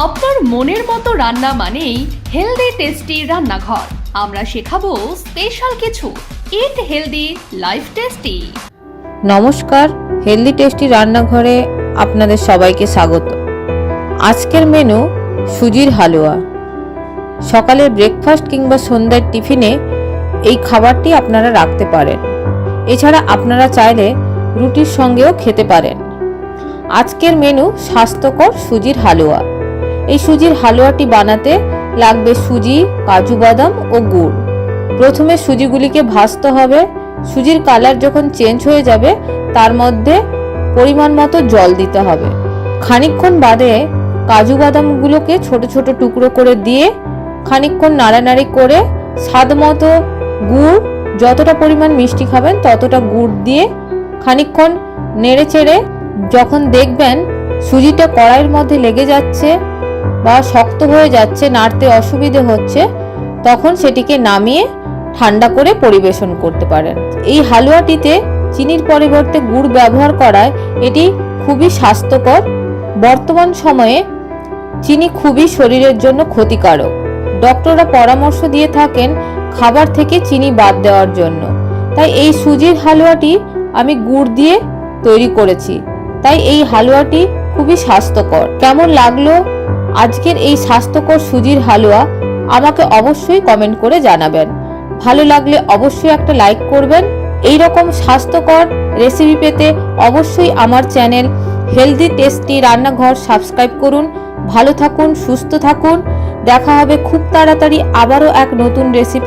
আপনার মনের মতো রান্না মানেই হেলদি টেস্টি রান্নাঘর। আমরা শেখাবো স্পেশাল কিছু ইট হেলদি লাইফ টেস্টি। নমস্কার, হেলদি টেস্টি রান্নাঘরে আপনাদের সবাইকে স্বাগত। আজকের মেনু সুজির হালুয়া। সকালের ব্রেকফাস্ট কিংবা সন্ধ্যার টিফিনে এই খাবারটি আপনারা রাখতে পারেন। এছাড়া আপনারা চাইলে রুটির সঙ্গেও খেতে পারেন। আজকের মেনু স্বাস্থ্যকর সুজির হালুয়া। এই সুজির হালুয়াটি বানাতে লাগবে সুজি, কাজু বাদাম ও গুড়। প্রথমে সুজিগুলিকে ভাজতে হবে। সুজির কালার যখন চেঞ্জ হয়ে যাবে তার মধ্যে পরিমাণ মতো জল দিতে হবে। খানিকক্ষণ বাদে কাজু বাদামগুলোকে ছোট ছোট টুকরো করে দিয়ে খানিকক্ষণ নাড়ানাড়ি করে স্বাদ মতো গুড়, যতটা পরিমাণ মিষ্টি খাবেন ততটা গুড় দিয়ে খানিকক্ষণ নেড়ে চেড়ে যখন দেখবেন সুজিটা কড়াইয়ের মধ্যে লেগে যাচ্ছে বা শক্ত হয়ে যাচ্ছে, নাড়তে অসুবিধে হচ্ছে, তখন সেটিকে নামিয়ে ঠান্ডা করে পরিবেশন করতে পারেন। এই হালুয়াটিতে চিনির পরিবর্তে গুড় ব্যবহার করায় এটি খুবই স্বাস্থ্যকর। বর্তমান সময়ে চিনি খুবই শরীরের জন্য ক্ষতিকারক। ডক্টররা পরামর্শ দিয়ে থাকেন খাবার থেকে চিনি বাদ দেওয়ার জন্য। তাই এই সুজির হালুয়াটি আমি গুড় দিয়ে তৈরি করেছি। তাই এই হালুয়াটি খুবই স্বাস্থ্যকর। কেমন লাগলো আজকের এই স্বাস্থ্যকর সুজির হালুয়া আমাকে অবশ্যই কমেন্ট করে জানাবেন। ভালো লাগলে অবশ্যই একটা লাইক করবেন। এই রকম স্বাস্থ্যকর রেসিপি পেতে অবশ্যই আমার চ্যানেল হেলদি টেস্টি রান্নাঘর সাবস্ক্রাইব করুন। ভালো থাকুন, সুস্থ থাকুন। দেখা হবে খুব তাড়াতাড়ি আবারও এক নতুন রেসিপি